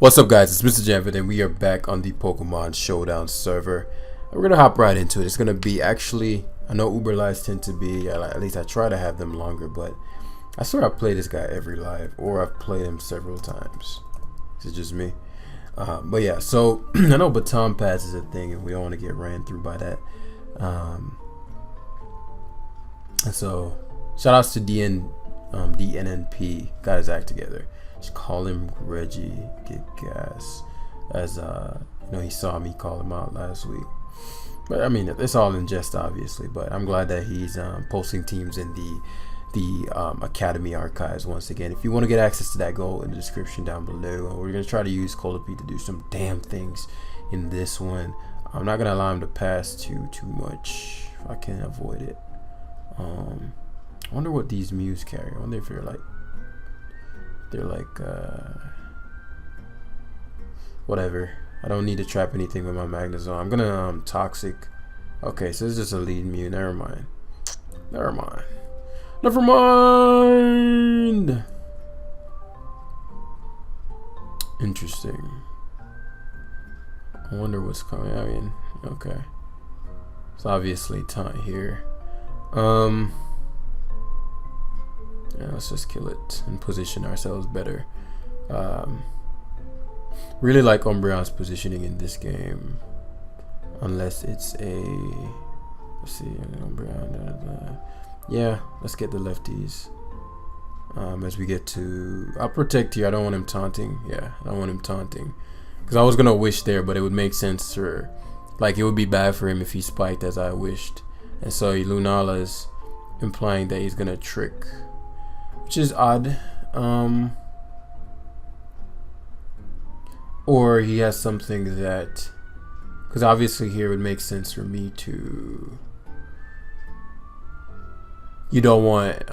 What's up, guys? It's Mr. Janvid, and we are back on the Pokemon Showdown server. And we're gonna hop right into it. It's gonna be I know Uber lives tend to be, at least I try to have them longer, but I swear I play this guy every live, or I've played him several times. This is just me. But yeah, so I know Baton Pass is a thing, and we don't want to get ran through by that. And so, shout outs to DNNP, got his act together. Just call him Reggie, get gas. As he saw me call him out last week. But I mean, it's all in jest, obviously. But I'm glad that he's posting teams in the Academy archives once again. If you want to get access to that, go in the description down below. We're gonna try to use Colopy to do some damn things in this one. I'm not gonna allow him to pass too much if I can avoid it. I wonder what these Mews carry. I wonder if they're like whatever. I don't need to trap anything with my Magnezone. I'm gonna toxic. Okay, so it's just a lead Mew. Never mind. Interesting. I wonder what's coming. I mean, okay. It's obviously taunt here. Yeah, let's just kill it and position ourselves better. Really like Umbreon's positioning in this game, unless it's let's see, Umbreon. Yeah, let's get the lefties. As we get to, I'll protect here. I don't want him taunting. Yeah, I don't want him taunting, because I was gonna wish there, but it would make sense for, like, it would be bad for him if he spiked as I wished, and so Lunala is implying that he's gonna trick, which is odd. Or he has something that, because obviously here it would make sense for me to, you don't want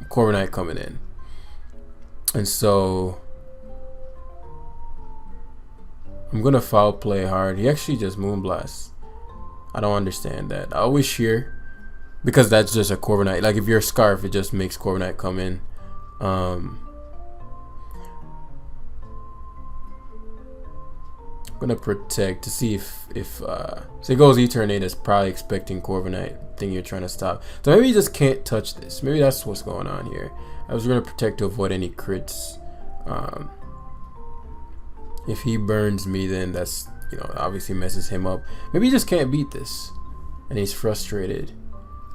Corviknight coming in, and so I'm gonna foul play hard. He actually just Moonblast. I don't understand that. I wish here, because that's just a Corviknight. Like, if you're a Scarf, it just makes Corviknight come in. I'm gonna protect to see if so it goes Eternatus, probably expecting Corviknight, thing you're trying to stop. So maybe you just can't touch this. Maybe that's what's going on here. I was gonna protect to avoid any crits. If he burns me, then that's, obviously messes him up. Maybe he just can't beat this, and he's frustrated.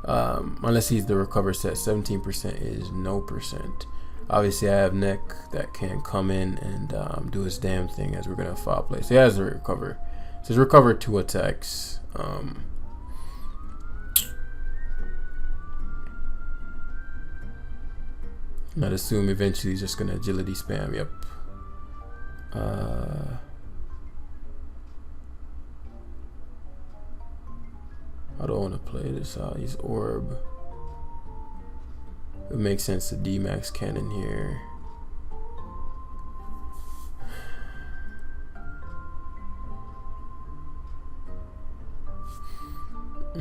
Unless he's the recover set. 17% is no percent. Obviously, I have Neck that can come in and do his damn thing as we're gonna foul play. So he has the recover. So he's recovered 2 attacks. I'd assume eventually he's just gonna agility spam. Yep. I don't want to play this out. He's Orb. It makes sense to Dynamax cannon here.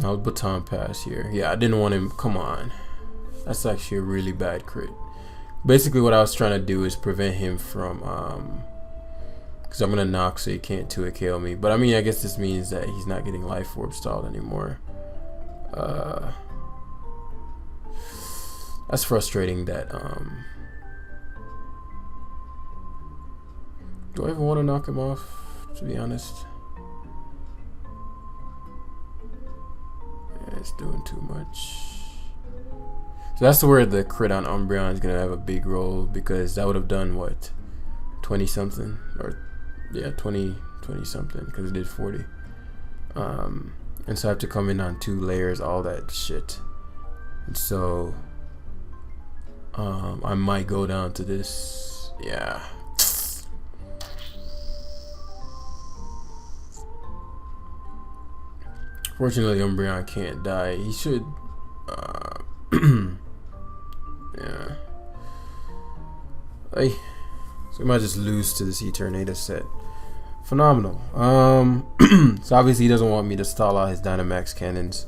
I'll Baton Pass here. Yeah, I didn't want him. Come on. That's actually a really bad crit. Basically, what I was trying to do is prevent him from, because I'm going to knock so he can't 2-hit KO me. But I mean, I guess this means that he's not getting Life Orb stalled anymore. That's frustrating that, do I ever want to knock him off, to be honest? Yeah, it's doing too much. So that's where the crit on Umbreon is going to have a big role, because that would have done, what, 20 something? Or, yeah, 20 something, because it did 40. And so I have to come in on 2 layers, all that shit. And so I might go down to this. Yeah. Fortunately, Umbreon can't die. He should. Yeah. Hey. So we might just lose to this Eternatus set. Phenomenal. So obviously he doesn't want me to stall out his Dynamax cannons.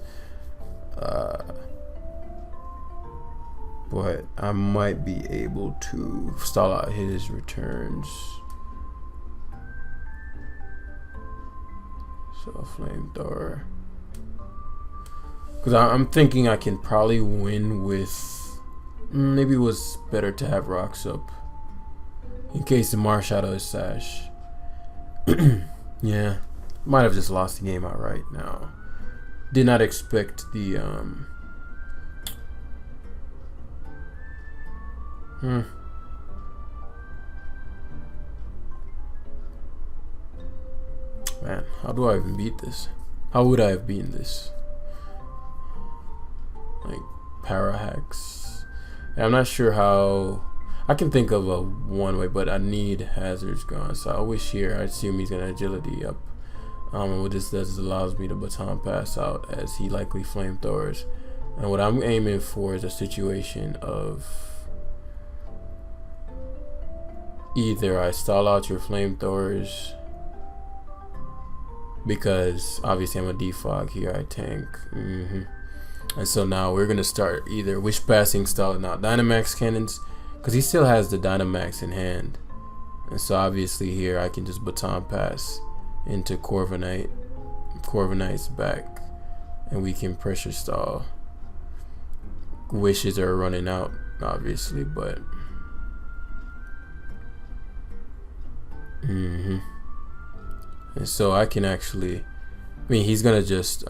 But I might be able to stall out his returns. So flamethrower. Because I'm thinking I can probably win with... maybe it was better to have rocks up. In case the Marshadow is sash. Yeah. Might have just lost the game outright now. Did not expect the... Man, how do I even beat this? How would I have beaten this? Like, para hacks. I'm not sure how... I can think of a one way, but I need hazards gone. So I wish here, I assume he's gonna agility up. What this does is allows me to baton pass out as he likely flamethrowers. And what I'm aiming for is a situation of either I stall out your flamethrowers, because obviously I'm a defog here, I tank. And so now we're gonna start either wish passing, stalling out Dynamax cannons, because he still has the Dynamax in hand. And so obviously here I can just baton pass into Corviknight. Corviknight's back, and we can pressure stall. Wishes are running out, obviously, but and so I can actually, I mean, he's gonna just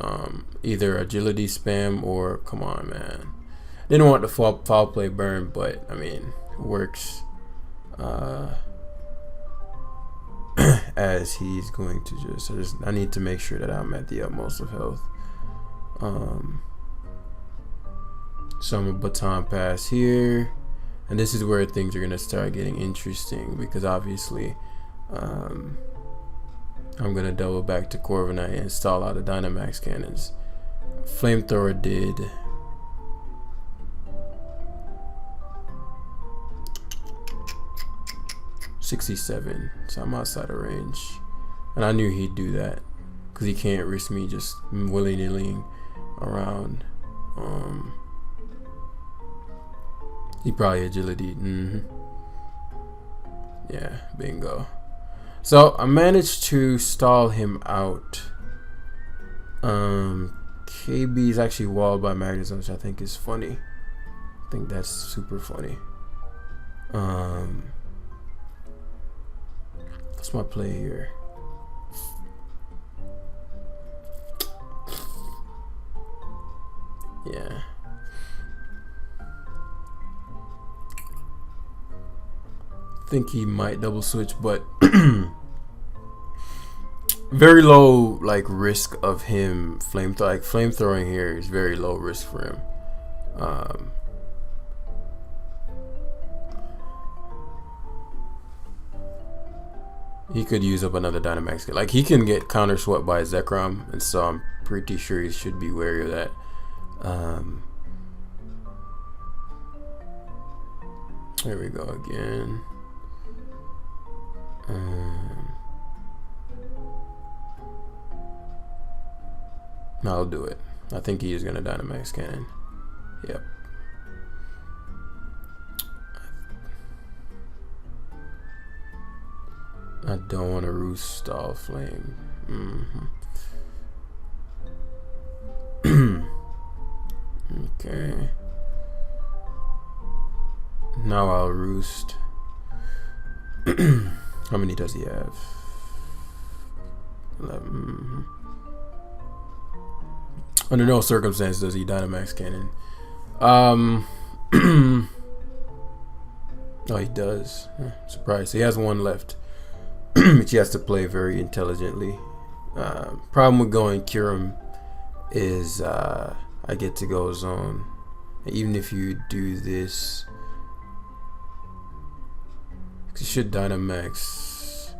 either agility spam or, come on, man. Didn't want the foul play burn, but I mean, it works. As he's going to just, I need to make sure that I'm at the utmost of health. So I'm a baton pass here, and this is where things are gonna start getting interesting, because obviously I'm gonna double back to Corviknight and stall out the Dynamax cannons. Flamethrower did 67, so I'm outside of range, and I knew he'd do that because he can't risk me just willy-nilly around. He probably agility. Yeah, bingo. So I managed to stall him out. KB is actually walled by Magnezone, which I think is funny. I think that's super funny. What's my play here? Yeah. Think he might double switch, but very low like risk of him flamethrowing here is very low risk for him. He could use up another Dynamax. Like, he can get counter swept by Zekrom, and so I'm pretty sure he should be wary of that. There we go again. I'll do it. I think he is gonna Dynamax cannon. Yep. I don't want to roost stall flame. Okay. Now I'll roost. How many does he have? 11. Under no circumstances does he Dynamax cannon. Oh, he does. Surprise. He has one left, which he has to play very intelligently. Problem with going Kyurem is I get to go zone. Even if you do this, you should Dynamax.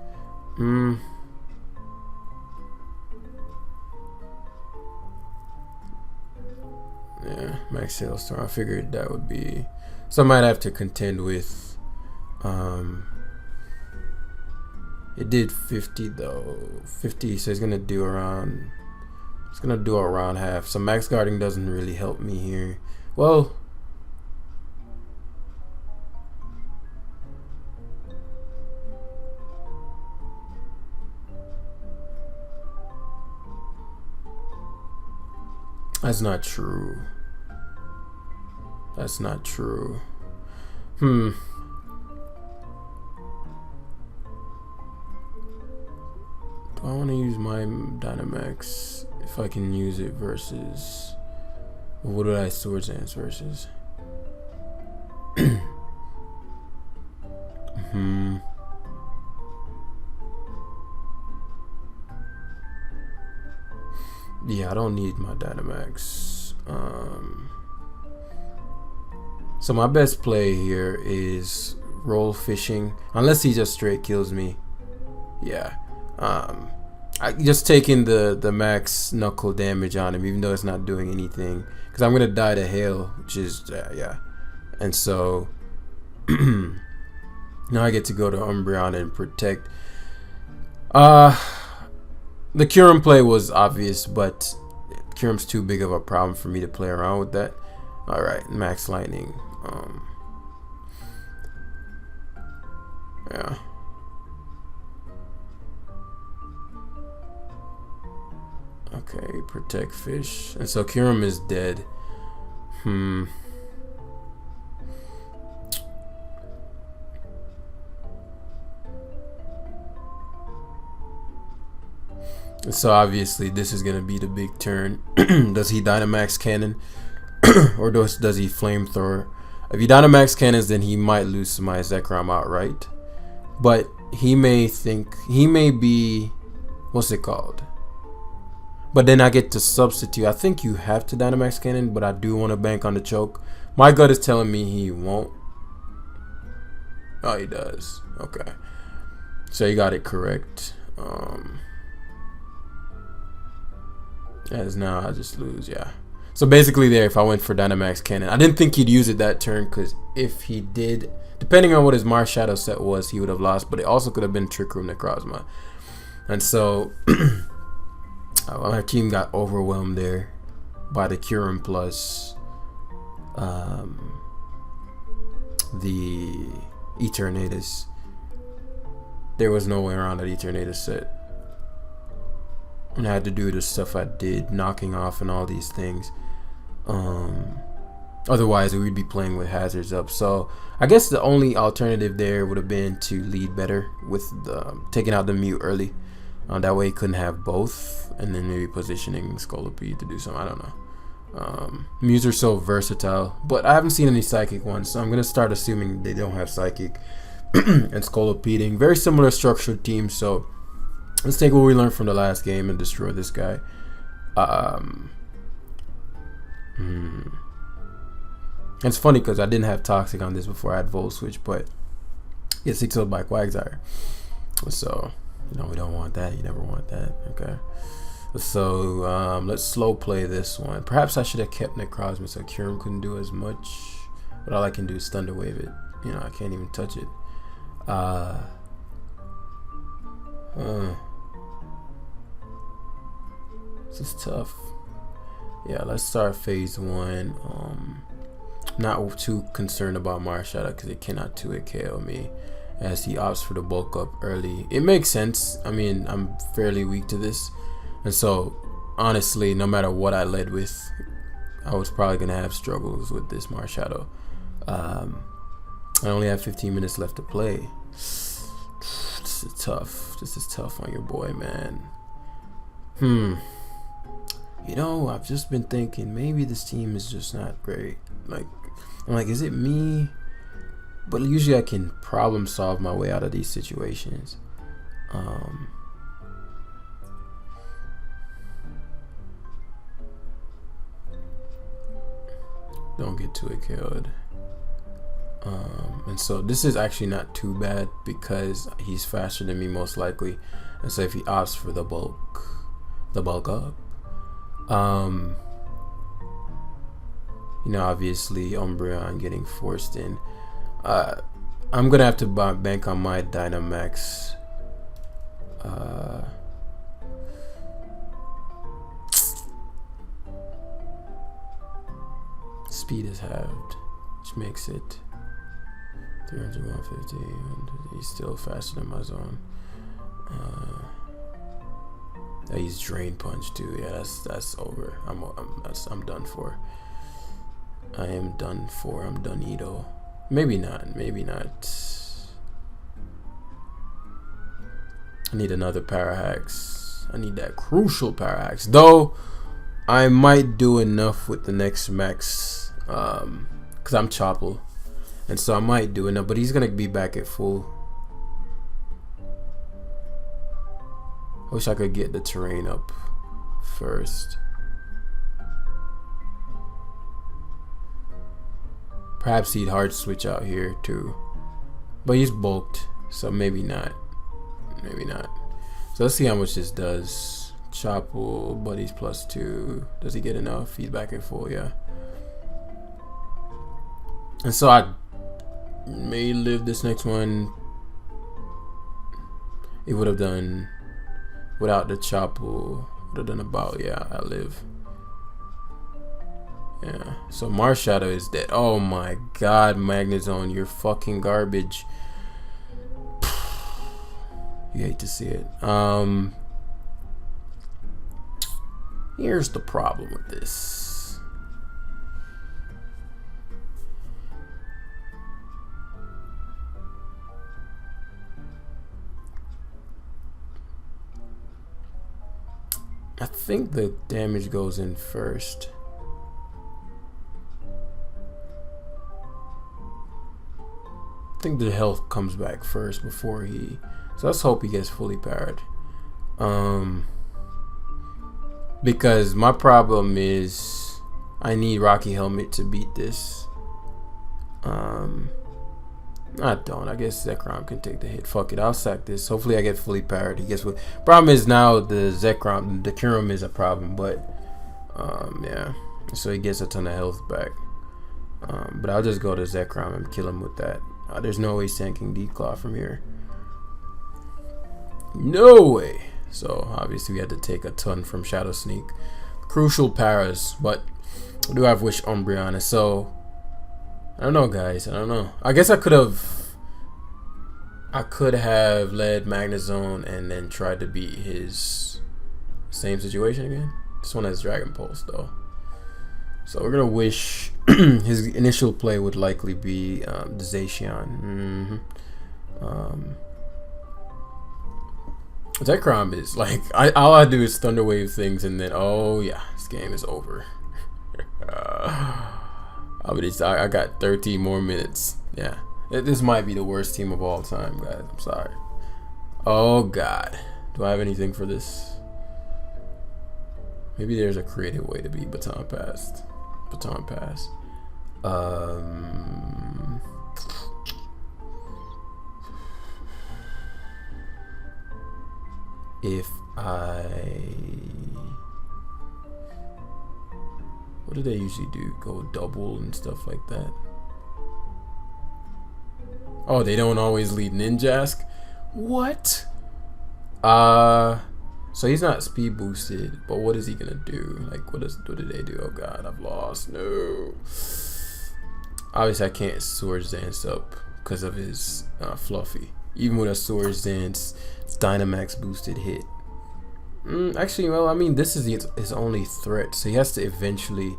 Yeah, max hailstorm. I figured that would be. So I might have to contend with. It did 50 though. 50, so it's gonna do around. It's gonna do around half. So max guarding doesn't really help me here. Well. That's not true. That's not true. Do I want to use my Dynamax if I can use it versus... What do I Swords Dance versus? Yeah, I don't need my Dynamax. So my best play here is roll fishing, unless he just straight kills me. Yeah. I just taking the max knuckle damage on him, even though it's not doing anything, because I'm gonna die to hail, which is yeah. And so now I get to go to Umbreon and protect. The Kyurem play was obvious, but Kyurem's too big of a problem for me to play around with that. All right, Max Lightning. Yeah. Okay, protect fish. And so Kyurem is dead. So obviously this is gonna be the big turn. Does he Dynamax Cannon? Or does he Flamethrower? If he Dynamax Cannons, then he might lose my Zekrom outright. But he may be, what's it called? But then I get to substitute. I think you have to Dynamax Cannon, but I do want to bank on the choke. My gut is telling me he won't. Oh, he does. Okay. So you got it correct. As now I just lose, yeah. So basically there, if I went for Dynamax Cannon, I didn't think he'd use it that turn, because if he did, depending on what his Marshadow set was, he would have lost, but it also could have been Trick Room Necrozma. And so our team got overwhelmed there by the Kyurem plus the Eternatus. There was no way around that Eternatus set. And I had to do the stuff I did, knocking off and all these things. Otherwise, we'd be playing with hazards up. So I guess the only alternative there would have been to lead better with taking out the mute early. That way, he couldn't have both, and then maybe positioning Scolipede to do something. I don't know. Mutes are so versatile, but I haven't seen any psychic ones, so I'm gonna start assuming they don't have psychic and Scolipeding. Very similar structured teams, so let's take what we learned from the last game and destroy this guy. It's funny because I didn't have Toxic on this before I had Volt Switch, but it's 6-0 by Quagsire. So, you know, we don't want that. You never want that. Okay. So, let's slow play this one. Perhaps I should have kept Necrozma so Kyurem couldn't do as much. But all I can do is Thunder Wave it. You know, I can't even touch it. This is tough. Yeah, let's start phase 1. Not too concerned about Marshadow because it cannot 2-hit KO me, as he opts for the bulk up early. It makes sense. I mean, I'm fairly weak to this, and so honestly, no matter what I led with, I was probably gonna have struggles with this Marshadow. I only have 15 minutes left to play. This is tough. This is tough on your boy, man. You know, I've just been thinking maybe this team is just not great. I'm like, is it me? But usually I can problem solve my way out of these situations. Don't get too KO'd. And so this is actually not too bad because he's faster than me most likely. And so if he opts for the bulk up, you know, obviously Umbreon getting forced in. I'm gonna have to bank on my Dynamax. Speed is halved, which makes it 300, 150, and he's still faster than my zone. He's Drain Punch too. Yeah, that's over. I'm done for. I am done for. I'm donito. Maybe not. Maybe not. I need another Parahax. I need that crucial Parahax. Though I might do enough with the next max, cause I'm Chopple, and so I might do enough. But he's gonna be back at full. I wish I could get the terrain up first. Perhaps he'd hard switch out here too, but he's bulked, so maybe not. Maybe not. So let's see how much this does. Chopple, buddies +2. Does he get enough? He's back at full, yeah. And so I may live this next one. It would have done without the Chopple. Would have done about, yeah, I live. Yeah. So Marshadow is dead. Oh my god, Magnezone, you're fucking garbage. You hate to see it. Here's the problem with this. I think the damage goes in first. I think the health comes back first before he. So let's hope he gets fully powered. Because my problem is I need Rocky Helmet to beat this. I don't. I guess Zekrom can take the hit. Fuck it. I'll sack this. Hopefully I get fully powered. He gets what. Problem is now the Zekrom, the Kyurem is a problem, but yeah. So he gets a ton of health back. But I'll just go to Zekrom and kill him with that. There's no way tanking D-Claw from here. No way. So obviously we had to take a ton from Shadow Sneak. Crucial paras, but we do have Wish Umbreon. So I don't know, guys. I don't know. I guess I could have led Magnezone and then tried to beat his same situation again. This one has Dragon Pulse though. So we're gonna wish his initial play would likely be the Zacian. Zekrom is like all I do is Thunder Wave things and then oh yeah, this game is over. I got 13 more minutes. Yeah, this might be the worst team of all time, guys. I'm sorry. Oh god, do I have anything for this? Maybe there's a creative way to be Baton passed. Baton pass. If what do they usually do? Go double and stuff like that. Oh, they don't always lead Ninjask? What? So he's not speed boosted, but what is he gonna do? Like what do they do? Oh god, I've lost. No. Obviously I can't Swords Dance up because of his Fluffy. Even with a Swords Dance Dynamax boosted hit. Actually, well, I mean, this is his only threat, so he has to eventually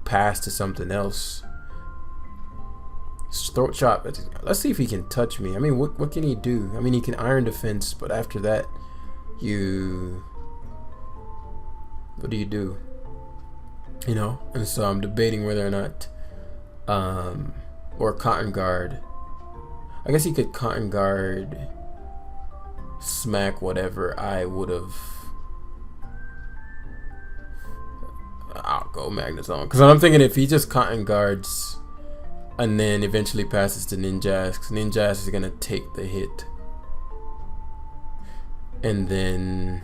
pass to something else. Throat Chop. Let's see if he can touch me. I mean, what can he do? I mean, he can Iron Defense, but after that, what do you do? You know? And so I'm debating whether or not, or Cotton Guard. I guess he could Cotton Guard, smack whatever I would have. I'll go Magnezone, because I'm thinking if he just Cotton Guards and then eventually passes to Ninjask, Ninjask is gonna take the hit, and then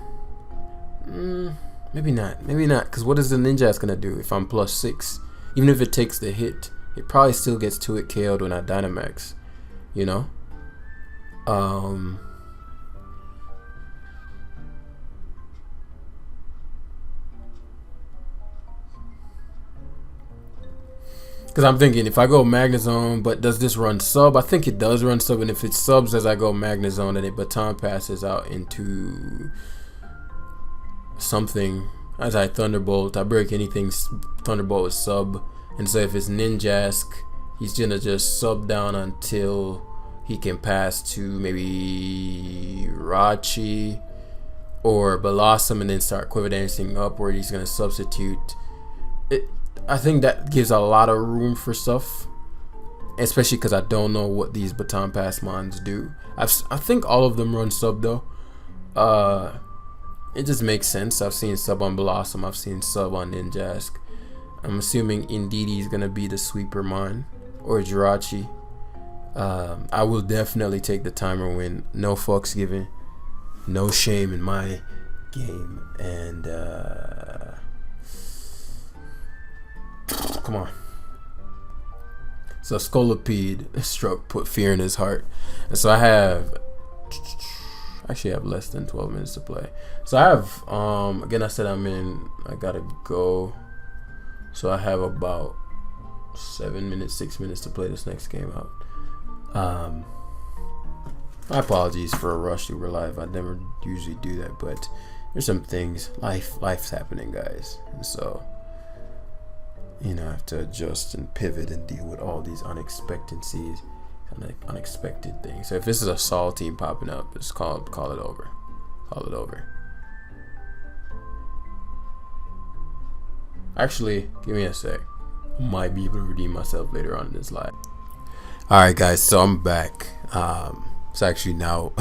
maybe not, because what is the Ninjask gonna do if I'm +6? Even if it takes the hit, it probably still gets to it KO'd when I Dynamax, you know. Because I'm thinking if I go Magnezone, but does this run sub? I think it does run sub, and if it subs as I go Magnezone, then it Baton passes out into something as I Thunderbolt. I break anything Thunderbolt with sub, and so if it's Ninjask, he's gonna just sub down until he can pass to maybe Rachi or Blossom and then start quiver dancing up, where he's gonna substitute it. I think that gives a lot of room for stuff, especially because I don't know what these Baton Pass mons do. I think all of them run sub though. It just makes sense. I've seen sub on Blossom, I've seen sub on Ninjask. I'm assuming Indeedee is gonna be the sweeper mon, or Jirachi. I will definitely take the timer win. No fucks given, no shame in my game. And come on. So Scolipede stroke put fear in his heart, and so I actually have less than 12 minutes to play. So I have again, I said I gotta go, so I have about 6 minutes to play this next game out. My apologies for a rush to live. I never usually do that, but there's some things, life's happening, guys, and so I have to adjust and pivot and deal with all these unexpected things. So if this is a Sol team popping up, just call it over. Call it over. Actually, give me a sec. I might be able to redeem myself later on in this live. Alright guys, so I'm back. It's actually now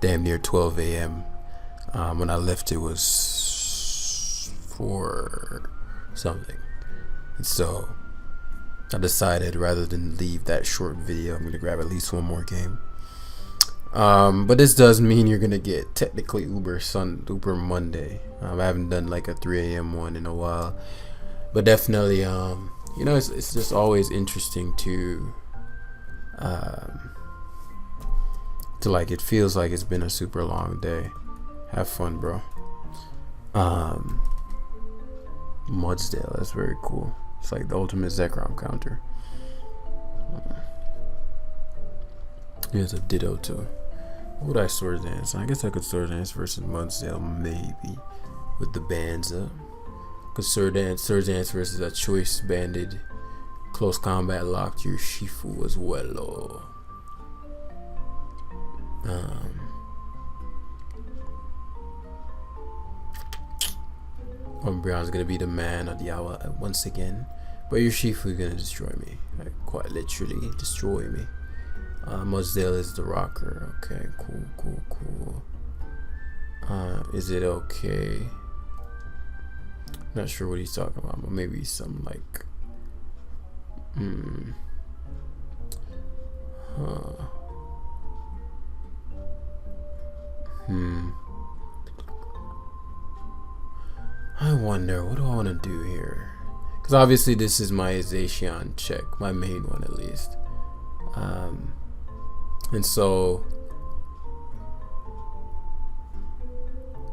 damn near 12 a.m. When I left it was 4 something. And so I decided, rather than leave that short video, I'm going to grab at least one more game. But this does mean you're going to get technically Uber Monday. I haven't done like a 3 a.m. one in a while. But definitely, it's just always interesting to like, it feels like it's been a super long day. Have fun, bro. Mudsdale, that's very cool. It's like the ultimate Zekrom counter. Here's a Ditto too. What would I Sword Dance? I guess I could Sword Dance versus Mudsdale, maybe, with the bands up. Could Sword Dance versus a choice banded close combat locked your Shifu as well. Umbreon's gonna be the man of the hour once again, but your Shifu is gonna destroy me, like quite literally destroy me. Mudsdale is the rocker. Okay, cool. Is it okay? Not sure what he's talking about, but maybe some like I wonder, what do I want to do here? Because obviously this is my Zacian check, my main one at least. And so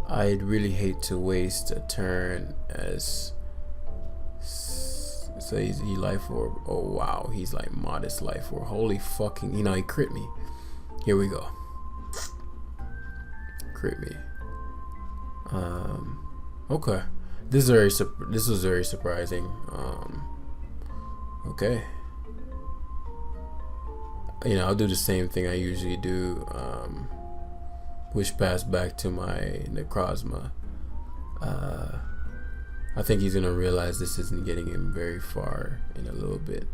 I'd really hate to waste a turn as so he's life orb. Oh wow, he's like modest life orb. Holy fucking, he crit me. Here we go. Crit me. Okay. This was very surprising. Okay. I'll do the same thing I usually do. Wish pass back to my Necrozma. I think he's gonna realize this isn't getting him very far in a little bit.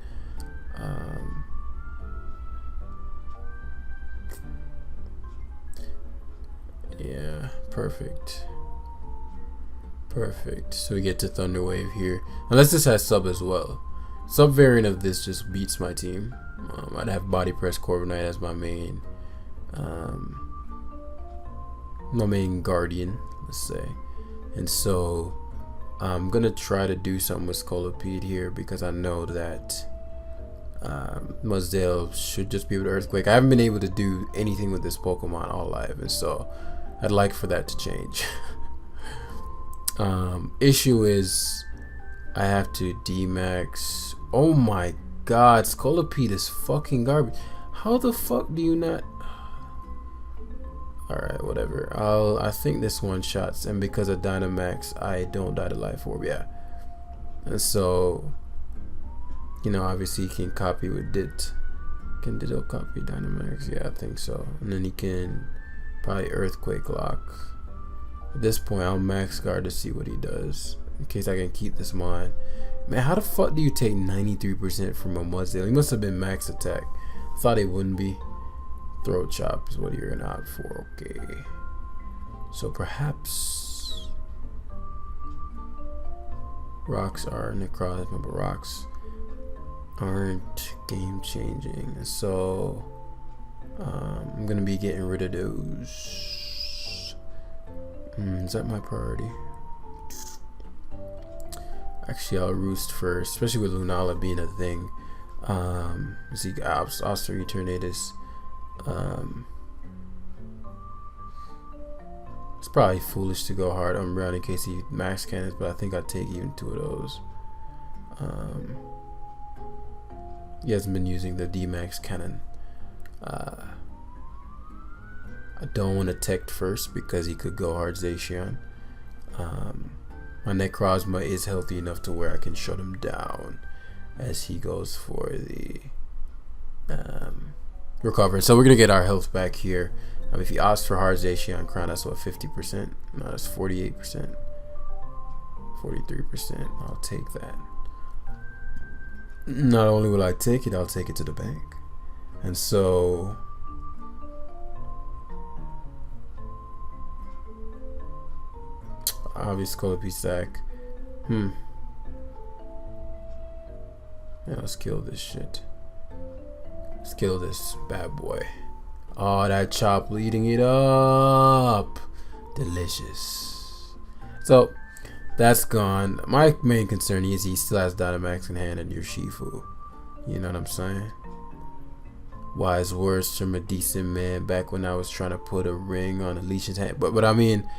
Yeah, perfect. So we get to Thunder Wave here. Unless this has sub as well. Sub variant of this just beats my team. I'd have Body Press Corviknight as my main guardian, let's say. And so I'm gonna try to do something with Scolipede here, because I know that Mudsdale should just be able to Earthquake. I haven't been able to do anything with this Pokemon all live, and so I'd like for that to change. Issue is I have to Dynamax. Oh my god, Scolipede is fucking garbage. How the fuck do you not? Alright, whatever. I think this one shots, and because of Dynamax, I don't die to Life Orb, yeah. And so, you know, obviously he can copy with Dit. Can Ditto copy Dynamax? Yeah, I think so. And then he can probably Earthquake Lock. At this point, I'll max guard to see what he does, in case I can keep this mine. Man, how the fuck do you take 93% from a Mudsdale? He must have been max attack. I thought it wouldn't be. Throat Chop is what you're gonna opt for. Okay. So perhaps rocks are necrotic, but rocks aren't game changing. So I'm gonna be getting rid of those. Is that my priority? Actually, I'll roost first, especially with Lunala being a thing. See, also Eternatus. It's probably foolish to go hard on Brown in case he max cannons, but I think I'd take even 2 of those. He hasn't been using the D-Max cannon. I don't want to tech first because he could go hard Zacian. My Necrozma is healthy enough to where I can shut him down as he goes for the recover. So we're gonna get our health back here. If he asks for hard Zacian Crown, that's what, 50%? No, that's 48%. 43%. I'll take that. Not only will I take it, I'll take it to the bank. And so obvious Colopy sack. Yeah, let's kill this shit. Let's kill this bad boy. Oh, that chop leading it up. Delicious. So that's gone. My main concern is he still has Dynamax in hand and your Shifu. You know what I'm saying? Wise words from a decent man back when I was trying to put a ring on a leech's hand. But I mean,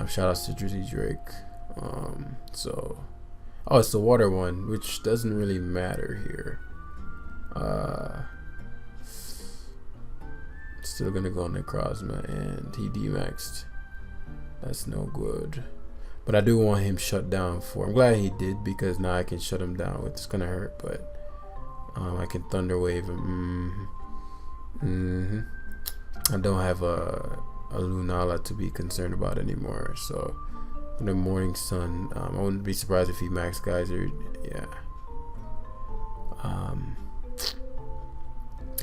shout outs to Drizzy Drake. Oh, it's the water one, which doesn't really matter here. Still gonna go on Necrozma, and he D-maxed. That's no good. But I do want him shut down for. I'm glad he did, because now I can shut him down. It's gonna hurt, but I can Thunder Wave him. I don't have a Lunala to be concerned about anymore. So the Morning Sun, I wouldn't be surprised if he max Geyser. Yeah.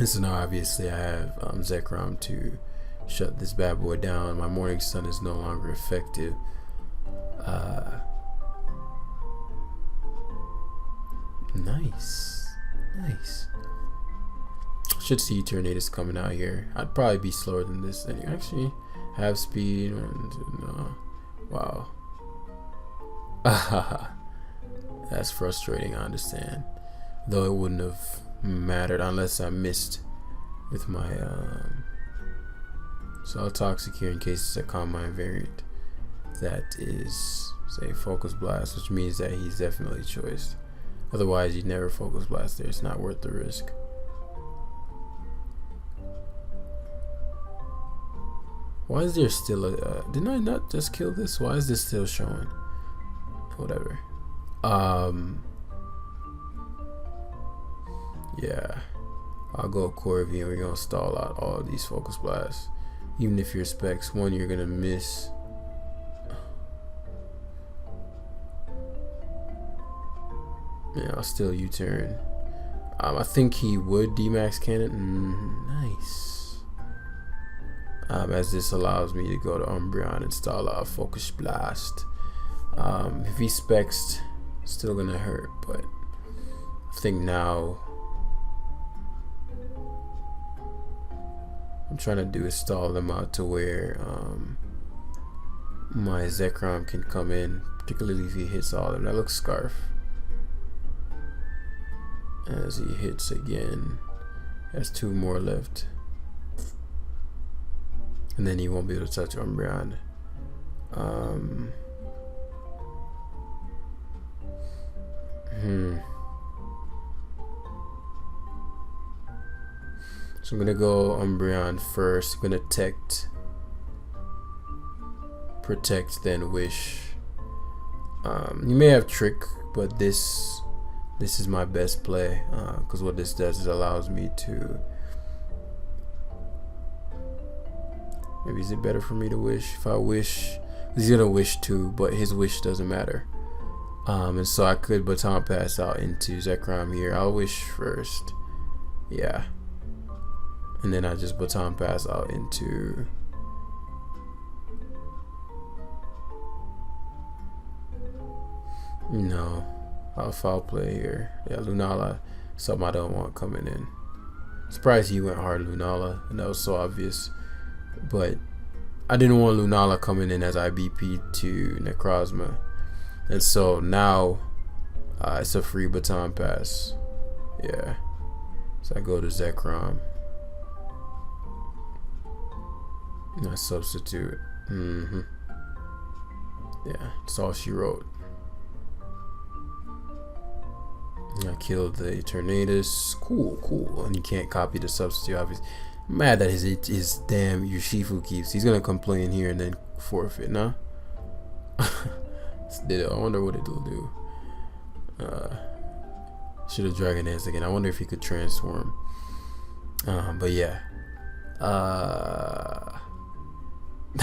So now obviously I have Zekrom to shut this bad boy down. My Morning Sun is no longer effective. Nice. Should see Eternatus coming out here. I'd probably be slower than this. And actually have speed. No. Wow. That's frustrating, I understand. Though it wouldn't have mattered unless I missed with my so I'll Toxic here in case it's a Combine variant that is, say, Focus Blast, which means that he's definitely choiced. Otherwise you'd never Focus Blast there. It's not worth the risk. Why is there still a didn't I not just kill this? Why is this still showing? Whatever. Yeah, I'll go Corvi and we're gonna stall out all of these Focus Blasts. Even if your specs one, you're gonna miss. Yeah, I'll still U-turn. I think he would D-Max Cannon. Nice. As this allows me to go to Umbreon and stall out Focus Blast. If he specs, still gonna hurt, but I think now I'm trying to do is stall them out to where my Zekrom can come in, particularly if he hits all of them. That looks Scarf. As he hits again, has 2 more left, and then he won't be able to touch Umbreon. So I'm gonna go Umbreon first. I'm gonna Tect protect than wish. You may have trick, but this is my best play, because what this does is allows me to. Maybe is it better for me to wish? If I wish, he's gonna wish too, but his wish doesn't matter. And so I could Baton pass out into Zekrom here. I'll wish first, yeah, and then I just Baton pass out into. No, I'll foul play here. Yeah, Lunala, something I don't want coming in. Surprised he went hard Lunala, and that was so obvious. But I didn't want Lunala coming in as IBP to Necrozma. And so now it's a free Baton pass. Yeah. So I go to Zekrom. And I substitute. Yeah, that's all she wrote. I killed the Eternatus. Cool. And you can't copy the substitute, obviously. I'm mad that his damn Yushifu keeps. He's gonna complain here and then forfeit, nah? I wonder what it'll do. Should have Dragon Dance again. I wonder if he could transform. But yeah. That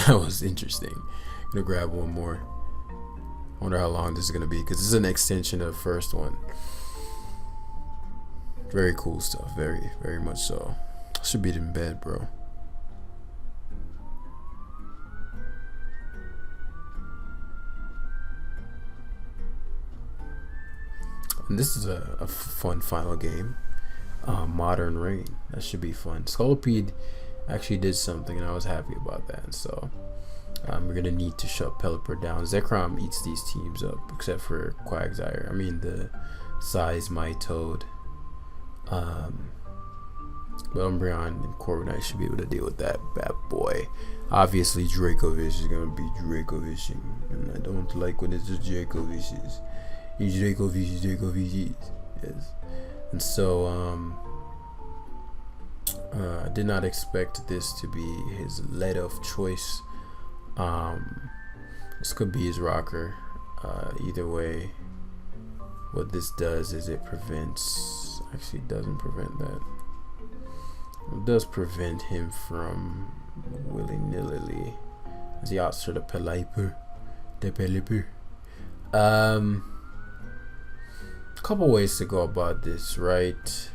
was interesting. Gonna grab one more. Wonder how long this is gonna be, because this is an extension of the first one. Very cool stuff. Very, very much so. Should be in bed, bro. And this is a fun final game. Modern Rain. That should be fun. Scolipede actually did something, and I was happy about that. So we're gonna need to shut Pelipper down. Zekrom eats these teams up, except for Quagsire. I mean the Size Toad. But Umbreon and Corviknight should be able to deal with that bad boy. Obviously Dracovish is gonna be Dracovishing, and I don't like when it's just Dracovishes. Dracovish. Yes. And so I did not expect this to be his lead of choice. This could be his rocker. Either way, what this does is it prevents, actually doesn't prevent that. It does prevent him from willy-nilly as he outs to the Pelipper. Couple ways to go about this, right?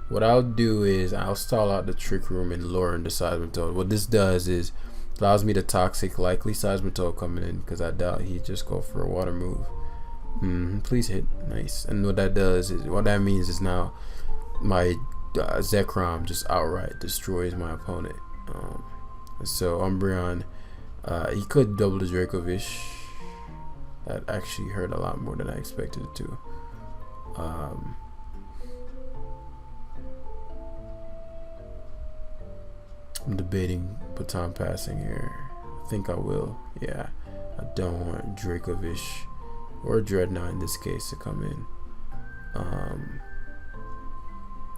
What I'll do is I'll stall out the Trick Room and lure in the Seismitoad. What this does is allows me to toxic likely Seismitoad coming in, because I doubt he'd just go for a water move. Please hit. Nice. And what that does is, what that means is now my Zekrom just outright destroys my opponent. So Umbreon, he could double the Dracovish. That actually hurt a lot more than I expected it to. I'm debating Baton passing here. I think I will. Yeah, I don't want Dracovish or Dreadnought in this case to come in.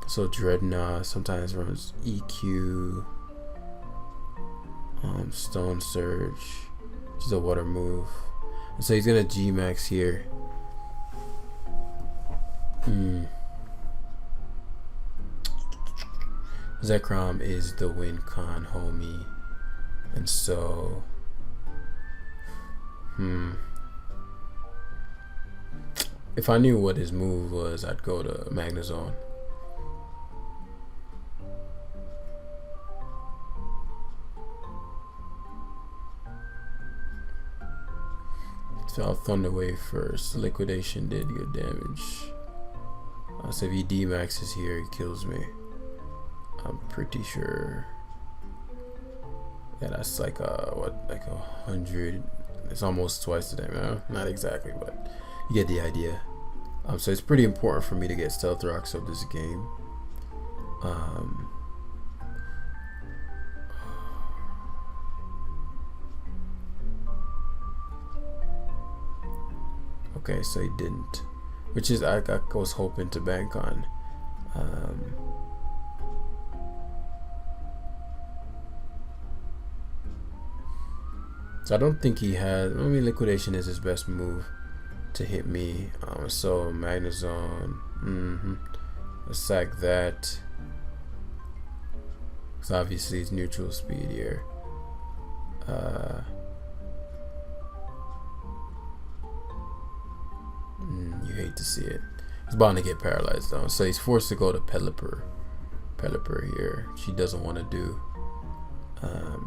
So Dreadnought sometimes runs EQ, Stone Surge, which is a water move. And so he's gonna G-Max here. Zekrom is the win con homie, and so if I knew what his move was, I'd go to Magnezone. So I'll Thunder Wave first. Liquidation did good damage. So if he D-maxes here, he kills me. I'm pretty sure. Yeah, that's like like 100. It's almost twice the damage. Not exactly, but you get the idea. So it's pretty important for me to get Stealth Rocks of this game. Okay, so he didn't, which is I was hoping to bank on. So I don't think he has. I mean, liquidation is his best move to hit me. So Magnezone. Let's sack that. Because obviously it's neutral speed here. You hate to see it. He's bound to get paralyzed though. So he's forced to go to Pelipper here. She doesn't want to do.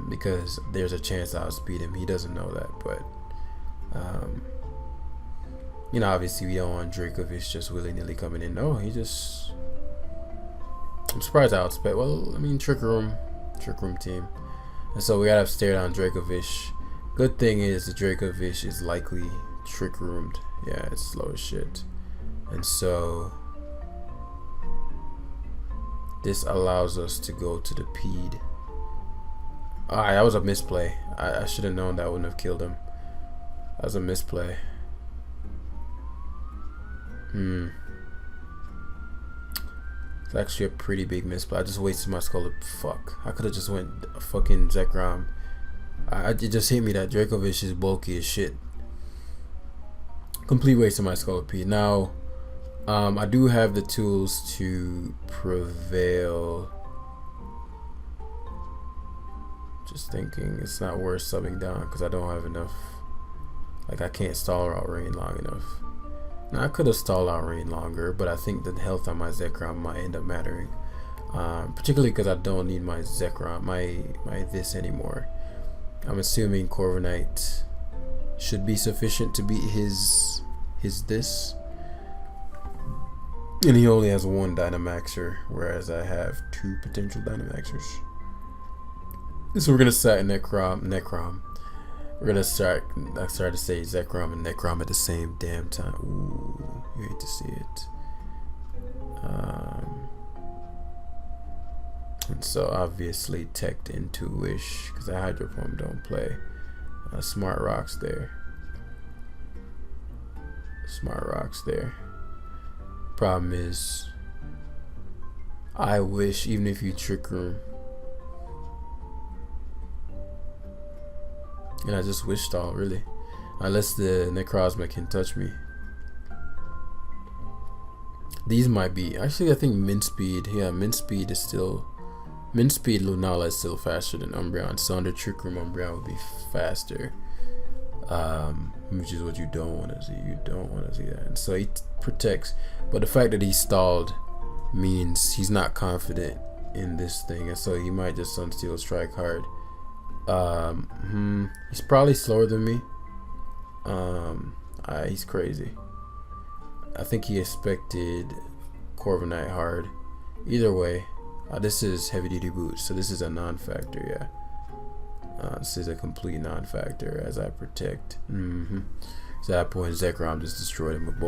Because there's a chance I'll speed him. He doesn't know that, but you know, obviously we don't want Dracovish just willy-nilly coming in. No, he just. I'm surprised I outspec. Well, I mean, Trick Room team, and so we gotta have stare down Dracovish. Good thing is the Dracovish is likely Trick Roomed. Yeah, it's slow as shit, and so this allows us to go to the Pede. Alright, that was a misplay. I should have known that wouldn't have killed him. That was a misplay. It's actually a pretty big misplay. I just wasted my skull. Fuck. I could have just went a fucking Zekrom. It just hit me that Dracovish is bulky as shit. Complete waste of my Scolipede. Now, I do have the tools to prevail. Just thinking it's not worth subbing down because I don't have enough. Like, I can't stall out rain long enough. Now, I could have stalled out rain longer, but I think the health on my Zekrom might end up mattering. Particularly because I don't need my Zekrom, my this anymore. I'm assuming Corviknight should be sufficient to beat his this. And he only has one Dynamaxer, whereas I have 2 potential Dynamaxers. So we're gonna start Necrom. We're gonna start. I started to say Zekrom and Necrom at the same damn time. Ooh, you hate to see it. And so obviously teched into Wish because the Hydro Pump don't play. Smart Rocks there. Smart Rocks there. Problem is, I wish even if you Trick Room. And I just wish stall really, unless the Necrozma can touch me. These might be actually. I think Mint Speed. Yeah, Mint Speed is still. Mint Speed Lunala is still faster than Umbreon. So under Trick Room, Umbreon would be faster. Which is what you don't want to see. You don't want to see that. And so he protects, but the fact that he stalled means he's not confident in this thing, and so he might just Sunsteel Strike hard. He's probably slower than me. He's crazy. I think he expected Corviknight hard. Either way, this is heavy duty boots, so this is a non-factor. Yeah, this is a complete non-factor as I protect. So at that point, Zekrom just destroyed him with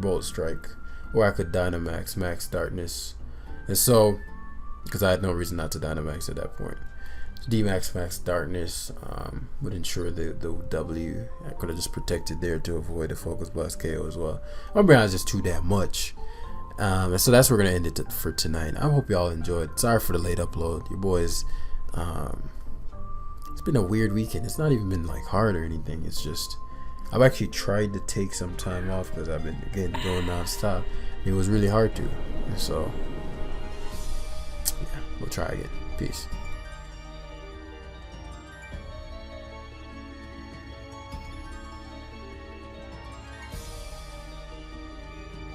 Bolt Strike, or I could Dynamax, Max Darkness, and so because I had no reason not to Dynamax at that point. D-Max Max Darkness would ensure the W. I could have just protected there to avoid the Focus Blast KO as well. Umbreon is just too damn much. And so that's where we're going to end it for tonight. I hope y'all enjoyed. Sorry for the late upload. Your boys, it's been a weird weekend. It's not even been like hard or anything. It's just, I've actually tried to take some time off because I've been, again, going non-stop. It was really hard to. And so, yeah, we'll try again. Peace.